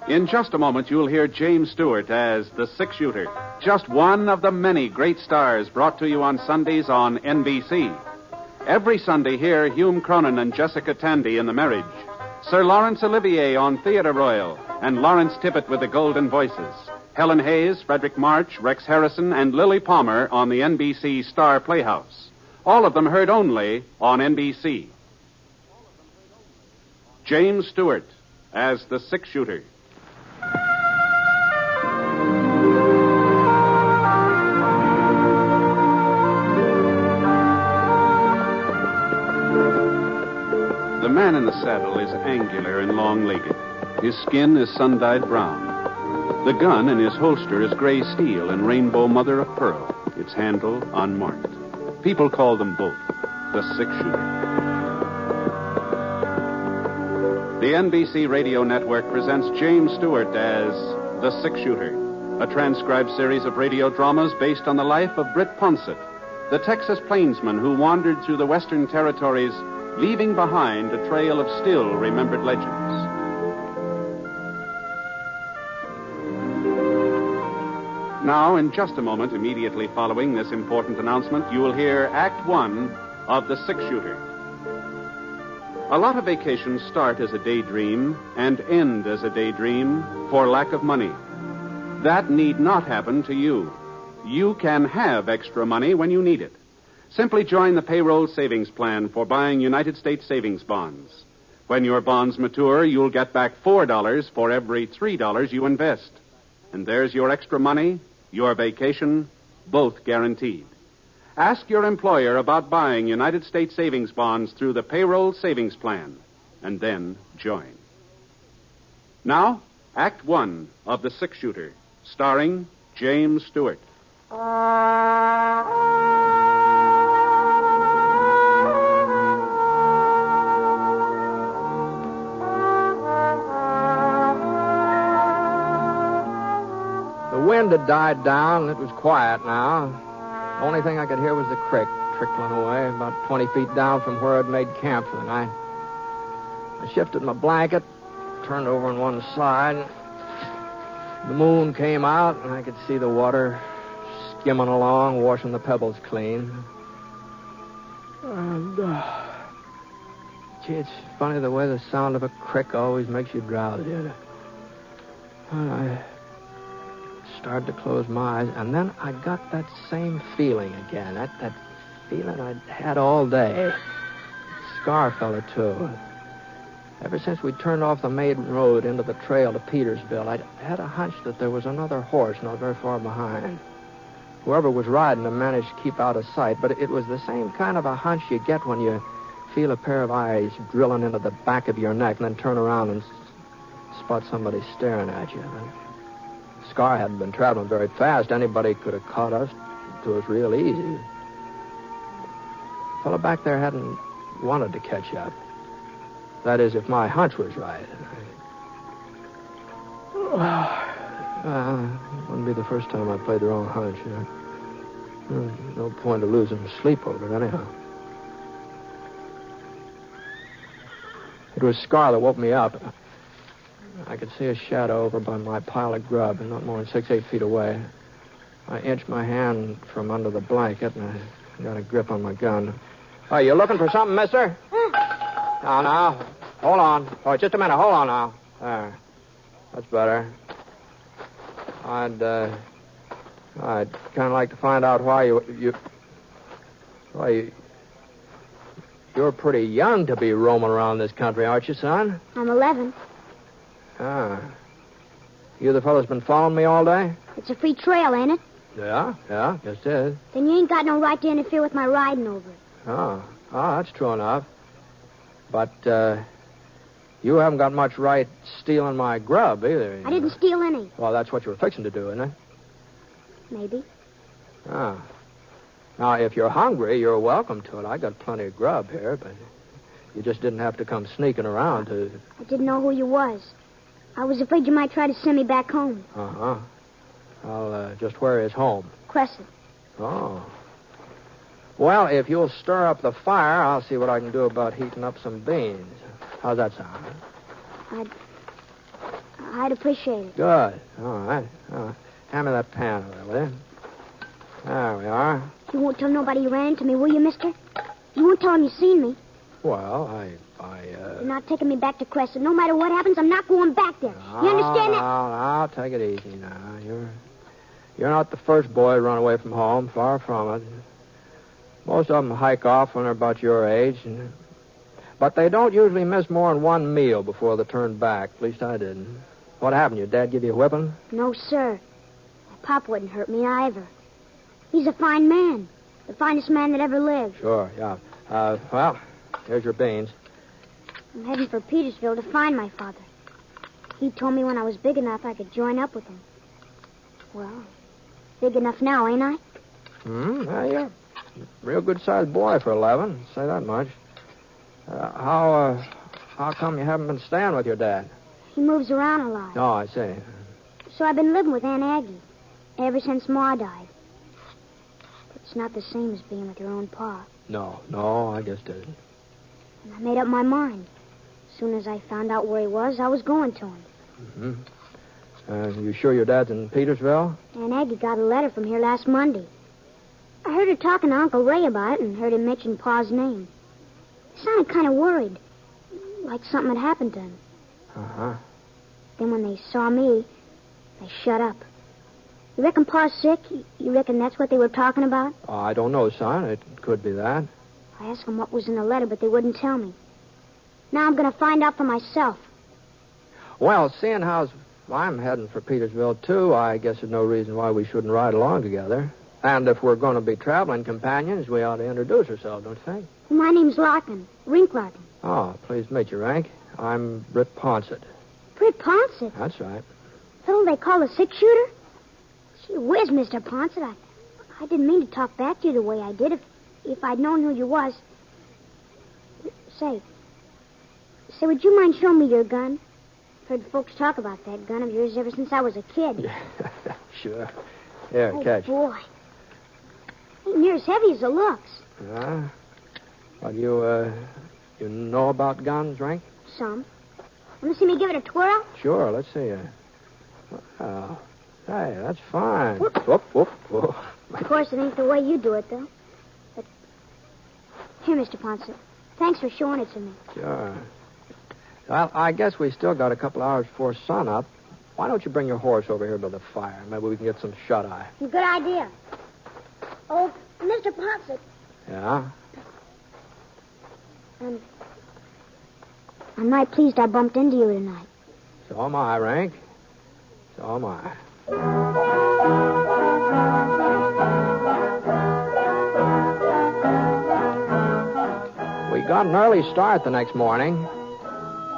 In just a moment, you'll hear James Stewart as the six-shooter, just one of the many great stars brought to you on Sundays on NBC. Every Sunday, hear Hume Cronin and Jessica Tandy in The Marriage, Sir Laurence Olivier on Theatre Royal, and Lawrence Tippett with the Golden Voices, Helen Hayes, Frederick March, Rex Harrison, and Lily Palmer on the NBC Star Playhouse. All of them heard only on NBC. James Stewart as the six-shooter. The man in the saddle is angular and long-legged. His skin is sun-dyed brown. The gun in his holster is gray steel and rainbow mother of pearl, its handle unmarked. People call them both the six-shooter. The NBC Radio Network presents James Stewart as the six-shooter, a transcribed series of radio dramas based on the life of Britt Ponsett, the Texas plainsman who wandered through the Western Territories, leaving behind a trail of still-remembered legends. Now, in just a moment, immediately following this important announcement, you will hear Act One of The Six-Shooter. A lot of vacations start as a daydream and end as a daydream for lack of money. That need not happen to you. You can have extra money when you need it. Simply join the payroll savings plan for buying United States savings bonds. When your bonds mature, you'll get back $4 for every $3 you invest. And there's your extra money, your vacation, both guaranteed. Ask your employer about buying United States savings bonds through the payroll savings plan, and then join. Now, Act One of The Six-Shooter, starring James Stewart. The wind had died down, and it was quiet now. The only thing I could hear was the creek trickling away about 20 feet down from where I'd made camp for the night. I shifted my blanket, turned over on one side. The moon came out, and I could see the water skimming along, washing the pebbles clean. And, gee, it's funny the way the sound of a creek always makes you drowsy. And I started to close my eyes, and then I got that same feeling again, that feeling I'd had all day. Scar fella, too. Ever since we turned off the main road into the trail to Petersville, I'd had a hunch that there was another horse not very far behind. Whoever was riding him managed to keep out of sight, but it was the same kind of a hunch you get when you feel a pair of eyes drilling into the back of your neck and then turn around and spot somebody staring at you. Scar hadn't been traveling very fast. Anybody could have caught us to us real easy. The fellow back there hadn't wanted to catch up. That is, if my hunch was right. It wouldn't be the first time I played the wrong hunch. No point of losing sleep over it, anyhow. It was Scar that woke me up. I could see a shadow over by my pile of grub, not more than 6-8 feet away. I inched my hand from under the blanket, and I got a grip on my gun. Oh, you looking for something, mister? Now. Hold on. Oh, just a minute. Hold on now. There. That's better. I'd kind of like to find out why you're pretty young to be roaming around this country, aren't you, son? I'm 11. Ah. You the fellow's been following me all day? It's a free trail, ain't it? Yeah, yes it is. Then you ain't got no right to interfere with my riding over it. Oh, that's true enough. But, you haven't got much right stealing my grub, either. I didn't steal any. Well, that's what you were fixing to do, isn't it? Maybe. Ah. Now, if you're hungry, you're welcome to it. I got plenty of grub here, but you just didn't have to come sneaking around to... I didn't know who you was. I was afraid you might try to send me back home. Uh-huh. Well, just where is home? Crescent. Oh. Well, if you'll stir up the fire, I'll see what I can do about heating up some beans. How's that sound? I'd appreciate it. Good. All right. Hand me that pan over there, will you? There we are. You won't tell nobody you ran into me, will you, mister? You won't tell them you seen me. Well, You're not taking me back to Crescent. No matter what happens, I'm not going back there. You understand that? No, take it easy now. You're not the first boy to run away from home. Far from it. Most of them hike off when they're about your age. But they don't usually miss more than one meal before they turn back. At least I didn't. What happened? Your dad give you a whipping? No, sir. My pop wouldn't hurt me either. He's a fine man. The finest man that ever lived. Sure, yeah. Well, here's your beans. I'm heading for Petersville to find my father. He told me when I was big enough I could join up with him. Well, big enough now, ain't I? Yeah, you're a real good-sized boy for 11. Say that much. How come you haven't been staying with your dad? He moves around a lot. Oh, I see. So I've been living with Aunt Aggie ever since Ma died. But it's not the same as being with your own pa. No, I guess it isn't. And I made up my mind. As soon as I found out where he was, I was going to him. You sure your dad's in Petersville? Aunt Aggie got a letter from here last Monday. I heard her talking to Uncle Ray about it and heard him mention Pa's name. He sounded kind of worried, like something had happened to him. Uh-huh. Then when they saw me, they shut up. You reckon Pa's sick? You reckon that's what they were talking about? I don't know, son. It could be that. I asked them what was in the letter, but they wouldn't tell me. Now I'm going to find out for myself. Well, seeing how I'm heading for Petersville, too, I guess there's no reason why we shouldn't ride along together. And if we're going to be traveling companions, we ought to introduce ourselves, don't you think? My name's Larkin. Rink Larkin. Oh, pleased to meet you, Rank. I'm Britt Ponsett. Britt Ponsett? That's right. Fellow they call a six-shooter? Gee whiz, Mr. Ponsett. I didn't mean to talk back to you the way I did. If I'd known who you was... Say, would you mind showing me your gun? Heard folks talk about that gun of yours ever since I was a kid. Yeah, sure. Here, catch. Oh, boy. Ain't near as heavy as it looks. Well, you know about guns, Rank? Some. Want to see me give it a twirl? Sure, let's see. Oh, hey, that's fine. Whoop, whoop. Of course, it ain't the way you do it, though. But here, Mr. Ponsett. Thanks for showing it to me. Sure. Well, I guess we still got a couple hours before sunup. Why don't you bring your horse over here by the fire? Maybe we can get some shut-eye. Good idea. Oh, Mr. Ponsett. Yeah? I'm right pleased I bumped into you tonight. So am I, Rank. So am I. We got an early start the next morning.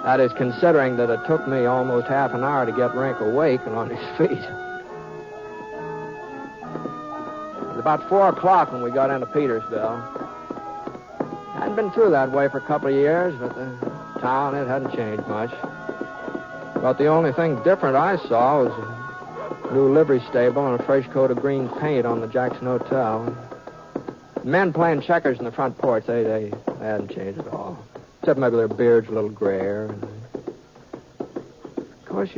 That is, considering that it took me almost half an hour to get Rink awake and on his feet. It was about 4 o'clock when we got into Petersville. I hadn't been through that way for a couple of years, but the town, it hadn't changed much. But the only thing different I saw was a new livery stable and a fresh coat of green paint on the Jackson Hotel. Men playing checkers in the front porch, they hadn't changed at all. Except maybe their beards a little grayer. Of course,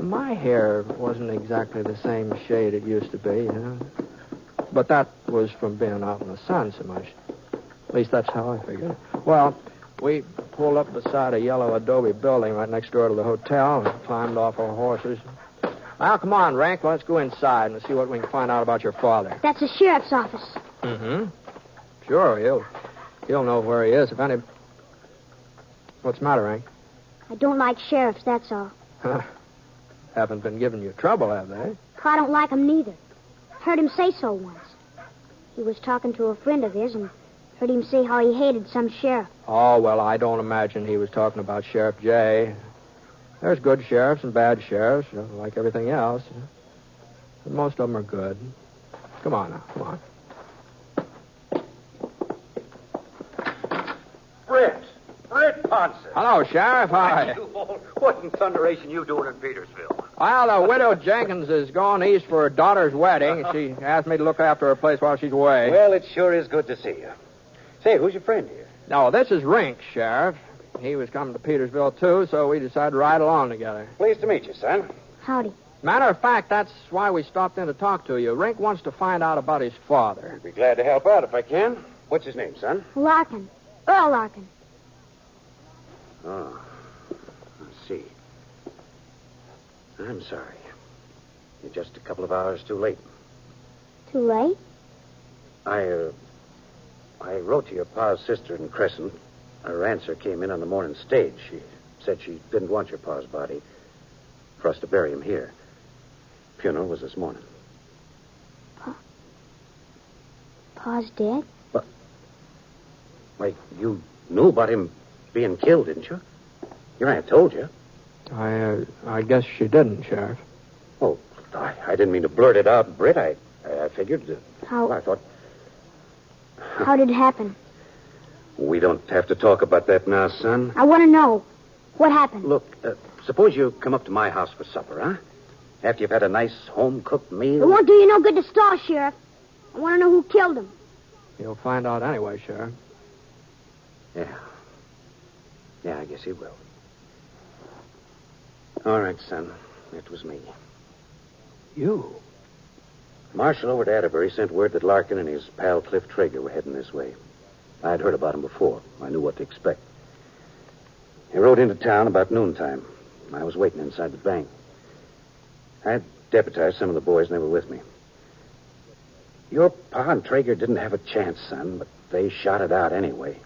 my hair wasn't exactly the same shade it used to be, you know. But that was from being out in the sun so much. At least that's how I figured it. Well, we pulled up beside a yellow adobe building right next door to the hotel and climbed off our horses. Well, come on, Rank. Let's go inside and see what we can find out about your father. That's the sheriff's office. Mm-hmm. Sure, he'll know where he is. If any... What's the matter, Rank? I don't like sheriffs, that's all. Haven't been giving you trouble, have they? Pa don't like 'em neither. Heard him say so once. He was talking to a friend of his and heard him say how he hated some sheriff. Oh, well, I don't imagine he was talking about Sheriff Jay. There's good sheriffs and bad sheriffs, like everything else. But most of them are good. Come on now, come on. Britt Ponsett. Hello, Sheriff. Hi. What in thunderation you doing in Petersville? Well, the widow Jenkins is going east for her daughter's wedding. She asked me to look after her place while she's away. Well, it sure is good to see you. Say, who's your friend here? No, this is Rink, Sheriff. He was coming to Petersville, too, so we decided to ride along together. Pleased to meet you, son. Howdy. Matter of fact, that's why we stopped in to talk to you. Rink wants to find out about his father. I'd be glad to help out if I can. What's his name, son? Larkin. Earl Larkin. Oh, I see. I'm sorry. You're just a couple of hours too late. Too late? I wrote to your pa's sister in Crescent. Her answer came in on the morning stage. She said she didn't want your pa's body for us to bury him here. Funeral was this morning. Pa's dead? But, wait, you knew about him being killed, didn't you? Your aunt told you. I guess she didn't, Sheriff. Oh, I didn't mean to blurt it out, Britt. I figured... How? I thought... How did it happen? We don't have to talk about that now, son. I want to know. What happened? Look, suppose you come up to my house for supper, huh? After you've had a nice home-cooked meal. It won't do you no good to stall, Sheriff. I want to know who killed him. You'll find out anyway, Sheriff. Yeah. Yeah, I guess he will. All right, son. It was me. You? Marshal over at Atterbury sent word that Larkin and his pal Cliff Traeger were heading this way. I'd heard about him before. I knew what to expect. He rode into town about noontime. I was waiting inside the bank. I had deputized some of the boys, and they were with me. Your pa and Traeger didn't have a chance, son, but they shot it out anyway.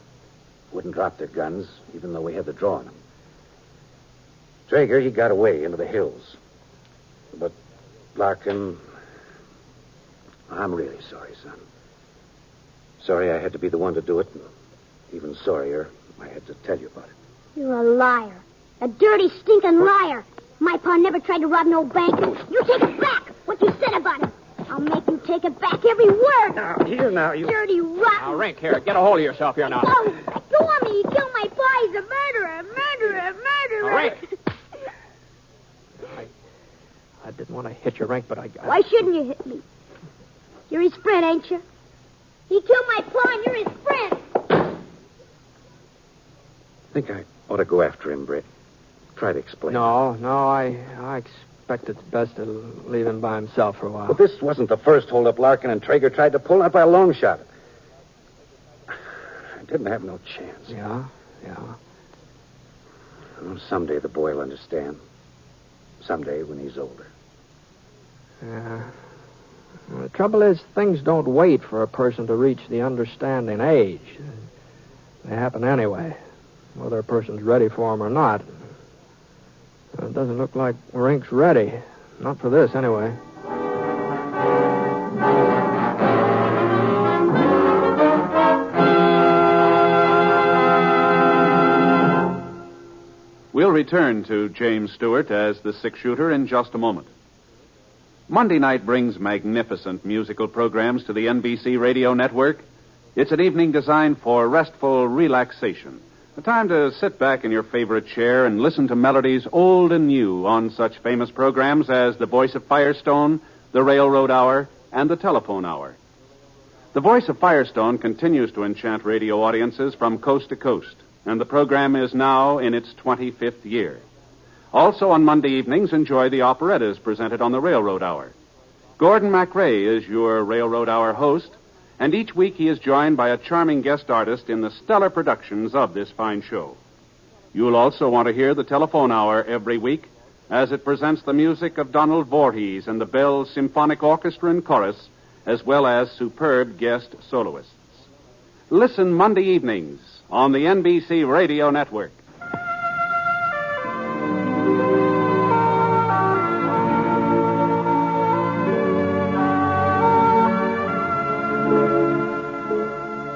Wouldn't drop their guns, even though we had the draw on them. Traeger, he got away into the hills. But Larkin... I'm really sorry, son. Sorry I had to be the one to do it, and even sorrier I had to tell you about it. You're a liar. A dirty, stinking liar. My pa never tried to rob no bank. You take it back, what you said about him. I'll make you take it back, every word. Now, you... Dirty, rotten... Now, Rink, here, get a hold of yourself here now. No, go on me. You killed my pa. He's a murderer. Now, Rink. I didn't want to hit you, Rink, but I... Why shouldn't you hit me? You're his friend, ain't you? He killed my pa, and you're his friend. I think I ought to go after him, Britt. Try to explain. No, I expect it's best to leave him by himself for a while. But this wasn't the first holdup Larkin and Traeger tried to pull, not by a long shot. I didn't have no chance. Yeah. Well, someday the boy will understand. Someday when he's older. Yeah. Well, the trouble is, things don't wait for a person to reach the understanding age. They happen anyway, whether a person's ready for them or not. It doesn't look like Rink's ready. Not for this, anyway. We'll return to James Stewart as the six-shooter in just a moment. Monday night brings magnificent musical programs to the NBC radio network. It's an evening designed for restful relaxation. A time to sit back in your favorite chair and listen to melodies old and new on such famous programs as The Voice of Firestone, The Railroad Hour, and The Telephone Hour. The Voice of Firestone continues to enchant radio audiences from coast to coast, and the program is now in its 25th year. Also on Monday evenings, enjoy the operettas presented on the Railroad Hour. Gordon MacRae is your Railroad Hour host, and each week he is joined by a charming guest artist in the stellar productions of this fine show. You'll also want to hear the Telephone Hour every week, as it presents the music of Donald Voorhees and the Bell Symphonic Orchestra and Chorus, as well as superb guest soloists. Listen Monday evenings on the NBC Radio Network.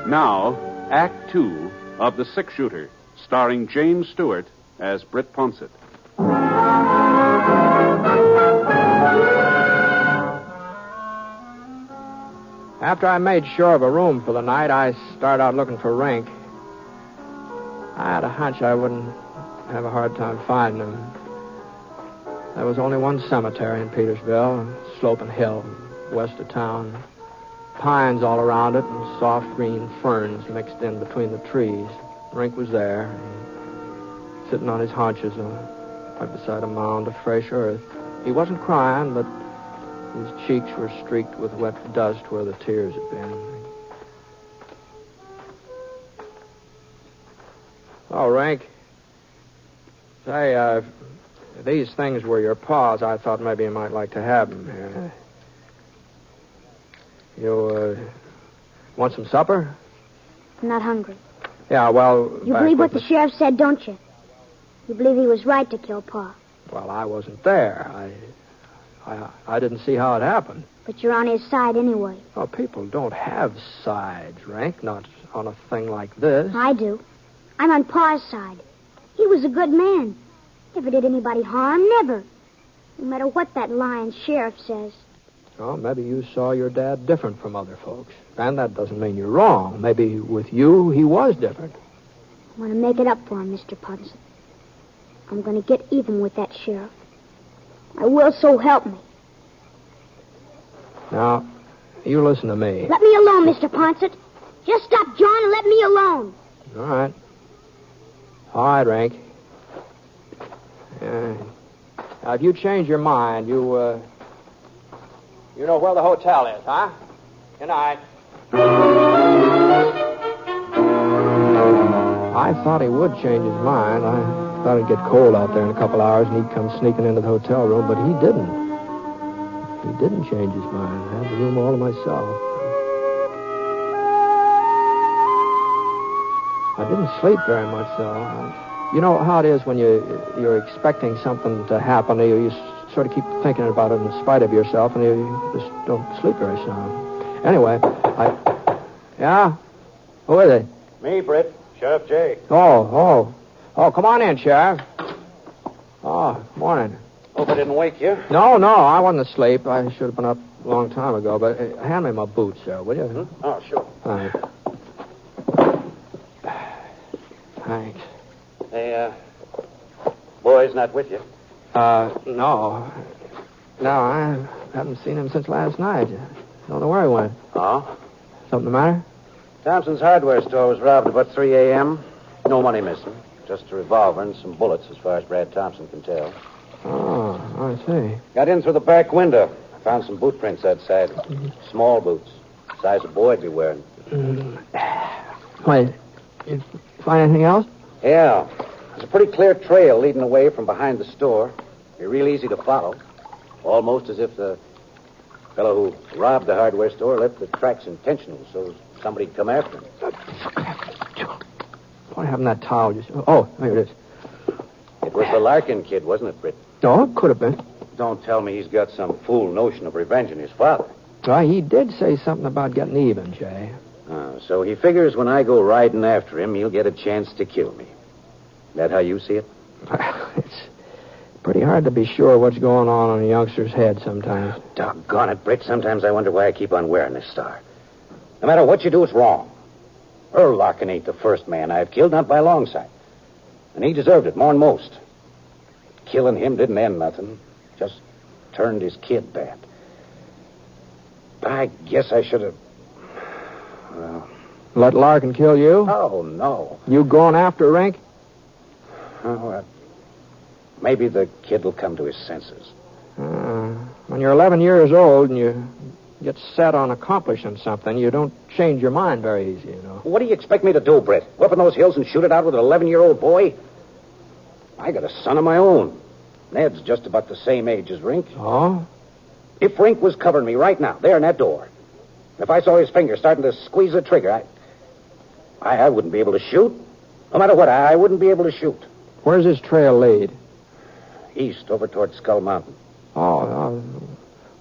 Now, Act Two of The Six-Shooter, starring James Stewart as Britt Ponsett. After I made sure of a room for the night, I started out looking for Rink. I had a hunch I wouldn't have a hard time finding him. There was only one cemetery in Petersville, a sloping hill west of town. Pines all around it and soft green ferns mixed in between the trees. Rink was there. sitting on his haunches right beside a mound of fresh earth. He wasn't crying, but his cheeks were streaked with wet dust where the tears had been. Oh, Rink. Say, if these things were your paws, I thought maybe you might like to have them here. You, want some supper? I'm not hungry. Yeah, well... You believe what the sheriff said, don't you? You believe he was right to kill Pa? Well, I wasn't there. I didn't see how it happened. But you're on his side anyway. Well, people don't have sides, Rink, not on a thing like this. I do. I'm on Pa's side. He was a good man. Never did anybody harm, never. No matter what that lying sheriff says. Well, maybe you saw your dad different from other folks. And that doesn't mean you're wrong. Maybe with you, he was different. I want to make it up for him, Mr. Punson. I'm going to get even with that sheriff. I will, so help me. Now, you listen to me. Let me alone, Mr. Ponset. Just stop, John, and let me alone. All right. All right, Rink. Now, if you change your mind, you know where the hotel is, huh? Good night. I thought he would change his mind. I thought it'd get cold out there in a couple hours and he'd come sneaking into the hotel room, but he didn't. He didn't change his mind. I had the room all to myself. I didn't sleep very much, though. You know how it is when you're expecting something to happen. You sort of keep thinking about it in spite of yourself, and you just don't sleep very sound. Anyway, Yeah? Who is it? Me, Britt. Sheriff J. Oh, come on in, Sheriff. Oh, morning. Hope I didn't wake you. No, I wasn't asleep. I should have been up a long time ago, but hand me my boots, sir, will you? Hmm? Oh, sure. Thanks. Thanks. Hey, boy's not with you? No. No, I haven't seen him since last night. Don't know where he went. Oh? Something the matter? Thompson's hardware store was robbed about 3 a.m. No money missing. Just a revolver and some bullets, as far as Brad Thompson can tell. Oh, I see. Got in through the back window. Found some boot prints outside. Small boots. Size a boy'd be wearing. Wait, you find anything else? Yeah. There's a pretty clear trail leading away from behind the store. Be real easy to follow. Almost as if the fellow who robbed the hardware store left the tracks intentional, so somebody'd come after him. What happened to that towel? Oh, here it is. It was the Larkin kid, wasn't it, Britt? Oh, it could have been. Don't tell me he's got some fool notion of revenging his father. Well, he did say something about getting even, Jay. So he figures when I go riding after him, he'll get a chance to kill me. That how you see it? It's pretty hard to be sure what's going on in a youngster's head sometimes. Doggone it, Britt. Sometimes I wonder why I keep on wearing this star. No matter what you do, it's wrong. Earl Larkin ain't the first man I've killed, not by a long sight. And he deserved it more than most. Killing him didn't end nothing. Just turned his kid bad. I guess I should have... Well... Let Larkin kill you? Oh, no. You going after Rink? Oh, maybe the kid will come to his senses. When you're 11 years old and you get set on accomplishing something, you don't change your mind very easy, you know. What do you expect me to do, Britt? Go up in those hills and shoot it out with an 11-year-old boy? I got a son of my own. Ned's just about the same age as Rink. Oh? If Rink was covering me right now, there in that door, if I saw his finger starting to squeeze the trigger, I wouldn't be able to shoot. No matter what, I wouldn't be able to shoot. Where's this trail lead? East, over toward Skull Mountain. Oh,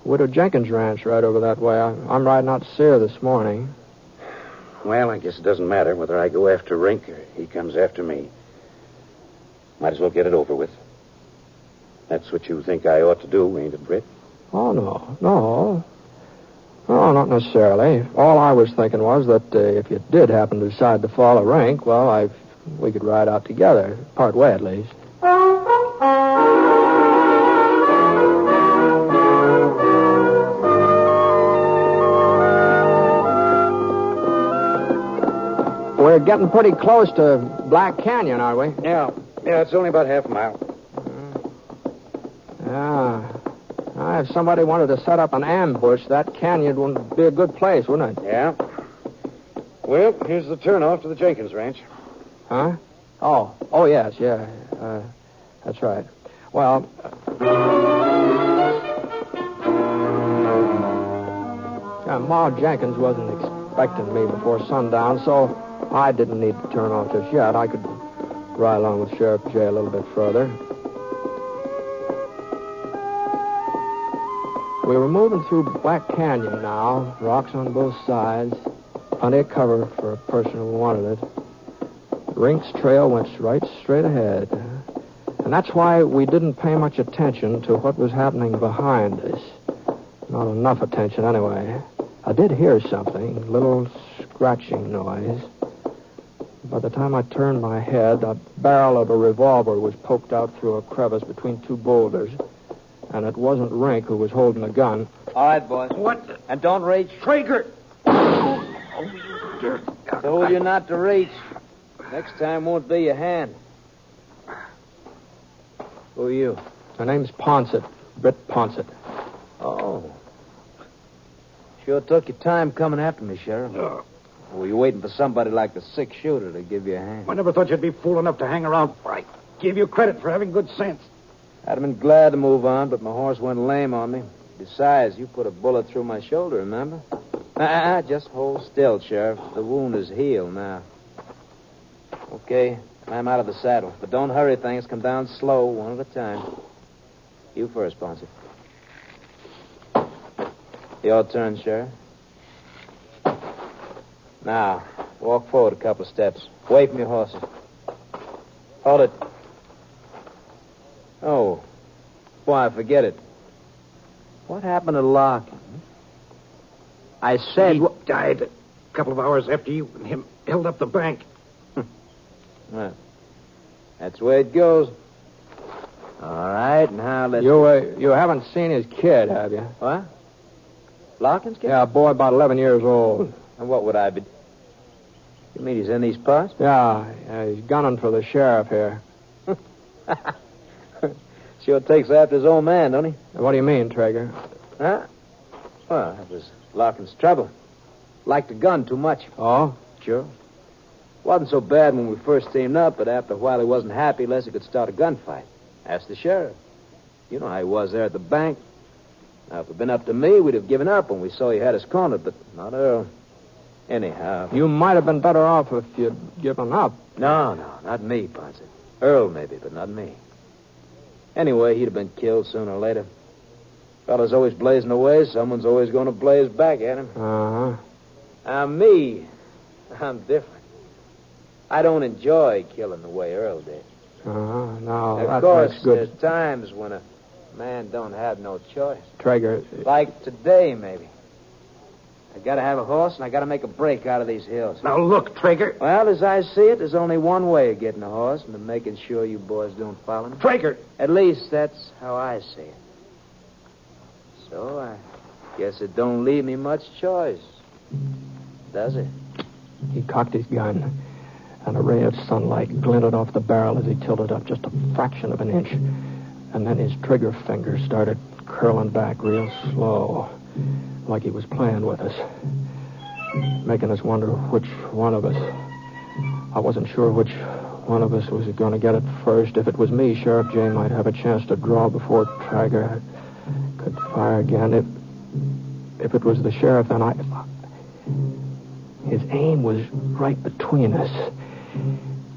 Widow Jenkins' ranch right over that way. I'm riding out to see her this morning. Well, I guess it doesn't matter whether I go after Rink or he comes after me. Might as well get it over with. That's what you think I ought to do, ain't it, Britt? Oh, no. No, not necessarily. All I was thinking was that if you did happen to decide to follow Rink, well, we could ride out together, part way at least. We're getting pretty close to Black Canyon, aren't we? Yeah. Yeah, it's only about half a mile. Yeah. If somebody wanted to set up an ambush, that canyon would be a good place, wouldn't it? Yeah. Well, here's the turnoff to the Jenkins Ranch. Huh? Oh, yes, yeah. That's right. Well, Ma Jenkins wasn't expecting me before sundown, so I didn't need to turn off just yet. I could ride along with Sheriff J a little bit further. We were moving through Black Canyon now, rocks on both sides, plenty of cover for a person who wanted it. Rink's trail went right straight ahead. And that's why we didn't pay much attention to what was happening behind us. Not enough attention, anyway. I did hear something, a little scratching noise. By the time I turned my head, the barrel of a revolver was poked out through a crevice between two boulders. And it wasn't Rink who was holding the gun. All right, boys. What? And don't reach. Traeger! Oh, you dirt. Told you not to reach. Next time won't be your hand. Who are you? Her name's Ponsett. Britt Ponsett. Oh. Sure took your time coming after me, Sheriff. Or were you waiting for somebody like the 6-shooter to give you a hand? I never thought you'd be fool enough to hang around. I give you credit for having good sense. I'd have been glad to move on, but my horse went lame on me. Besides, you put a bullet through my shoulder, remember? Just hold still, Sheriff. The wound is healed now. Okay, I'm out of the saddle. But don't hurry things. Come down slow, one at a time. You first, Ponce. Your turn, Sheriff. Now, walk forward a couple of steps. Away from your horses. Hold it. Oh. Boy, forget it. What happened to Larkin? I said... He died a couple of hours after you and him held up the bank. Well, that's the way it goes. All right, now let's... You haven't seen his kid, have you? What? Larkin's kid? Yeah, a boy about 11 years old. And what would I be... You mean he's in these parts? Yeah, he's gunning for the sheriff here. Sure takes after his old man, don't he? What do you mean, Traeger? Huh? Well, that was Larkin's trouble. Liked the gun too much. Oh? Sure. Wasn't so bad when we first teamed up, but after a while he wasn't happy unless he could start a gunfight. Ask the sheriff. You know how he was there at the bank. Now, if it had been up to me, we'd have given up when we saw he had us cornered, but not Earl. Anyhow... You might have been better off if you'd given up. No, not me, Ponce. Earl, maybe, but not me. Anyway, he'd have been killed sooner or later. Fella's always blazing away. Someone's always going to blaze back at him. Uh-huh. Now, me, I'm different. I don't enjoy killing the way Earl did. Uh-huh. No, of that course, makes good. there's times when a man don't have no choice. Traeger... Like today, maybe. I gotta have a horse, and I gotta make a break out of these hills. Now, look, Traeger. Well, as I see it, there's only one way of getting a horse, and of making sure you boys don't follow me. Traeger! At least that's how I see it. So I guess it don't leave me much choice, does it? He cocked his gun, and a ray of sunlight glinted off the barrel as he tilted up just a fraction of an inch. And then his trigger finger started curling back real slow, like he was playing with us, making us wonder which one of us. I wasn't sure which one of us was going to get it first. If it was me, Sheriff J might have a chance to draw before Traeger could fire again. If it was the sheriff, then his aim was right between us.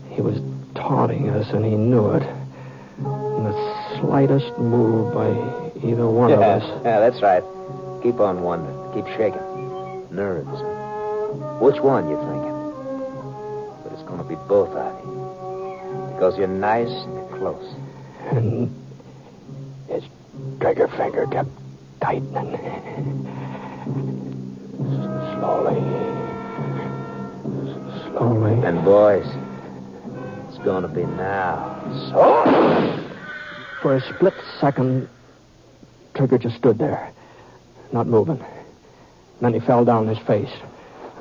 He was taunting us, and he knew it. And the slightest move by either one of us... Yeah, that's right. Keep on wondering. Keep shaking. Nerves. Which one you thinking? But it's going to be both of you. Because you're nice and you're close. And his trigger finger kept tightening. Slowly. And boys, it's going to be now. So... For a split second, Trigger just stood there, not moving. And then he fell down on his face.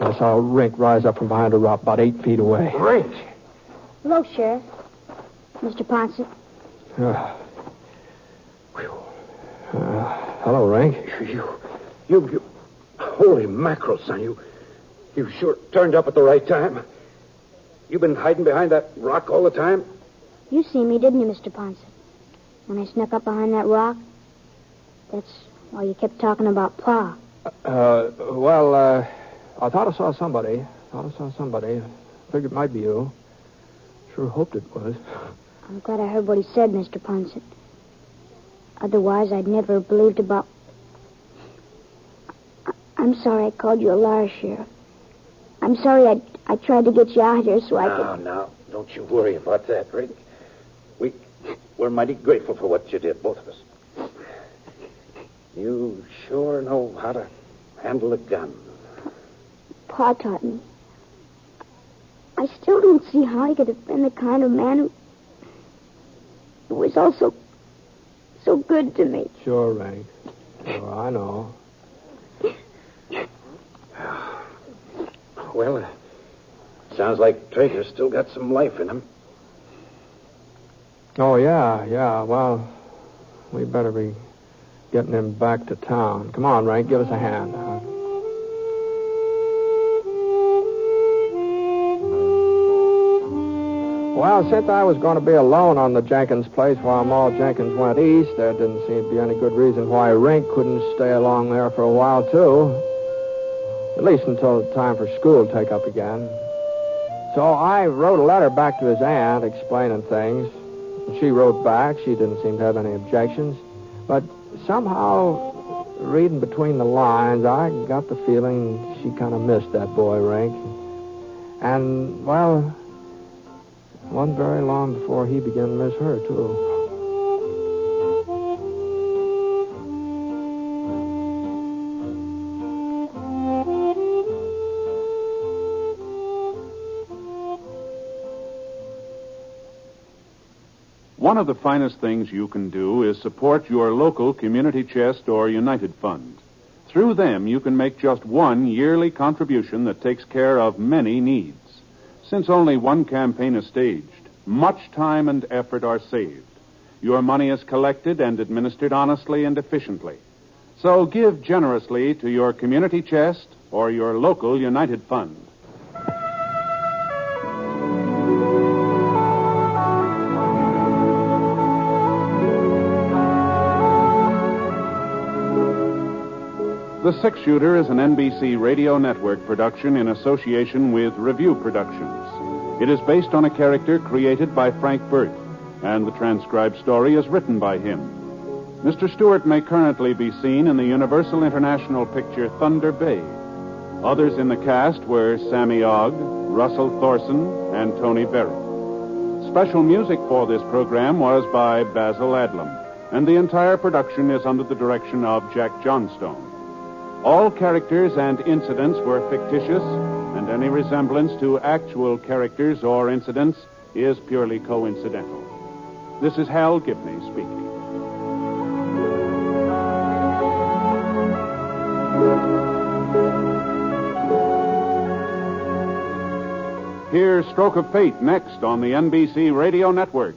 And I saw Rink rise up from behind a rock about 8 feet away. Rink! Hello, Sheriff. Mr. Ponset. Hello, Rink. You... Holy mackerel, son. You sure turned up at the right time. You been hiding behind that rock all the time? You see me, didn't you, Mr. Ponset? When I snuck up behind that rock? That's why you kept talking about Pa. I thought I saw somebody. Figured it might be you. Sure hoped it was. I'm glad I heard what he said, Mr. Ponset. Otherwise, I'd never have believed about... I'm sorry I called you a liar, Sheriff. I'm sorry I tried to get you out here so I could... No, don't you worry about that, Rink. We're mighty grateful for what you did, both of us. You sure know how to handle a gun. Pa taught me. I still don't see how he could have been the kind of man who was also so good to me. Sure, Rink. Sure, I know. Well, sounds like Traeger's still got some life in him. Oh, yeah. Well, we better be getting him back to town. Come on, Rink, give us a hand. Well, since I was going to be alone on the Jenkins place while Ma Jenkins went east, there didn't seem to be any good reason why Rink couldn't stay along there for a while, too. At least until the time for school to take up again. So I wrote a letter back to his aunt explaining things. She wrote back. She didn't seem to have any objections. But somehow, reading between the lines, I got the feeling she kind of missed that boy, Rink. And, well, it wasn't very long before he began to miss her, too. One of the finest things you can do is support your local community chest or United Fund. Through them, you can make just one yearly contribution that takes care of many needs. Since only one campaign is staged, much time and effort are saved. Your money is collected and administered honestly and efficiently. So give generously to your community chest or your local United Fund. The Six Shooter is an NBC radio network production in association with Review Productions. It is based on a character created by Frank Burt, and the transcribed story is written by him. Mr. Stewart may currently be seen in the Universal International picture Thunder Bay. Others in the cast were Sammy Ogg, Russell Thorson, and Tony Barrett. Special music for this program was by Basil Adlam, and the entire production is under the direction of Jack Johnstone. All characters and incidents were fictitious, and any resemblance to actual characters or incidents is purely coincidental. This is Hal Gibney speaking. Here's Stroke of Fate next on the NBC Radio Network.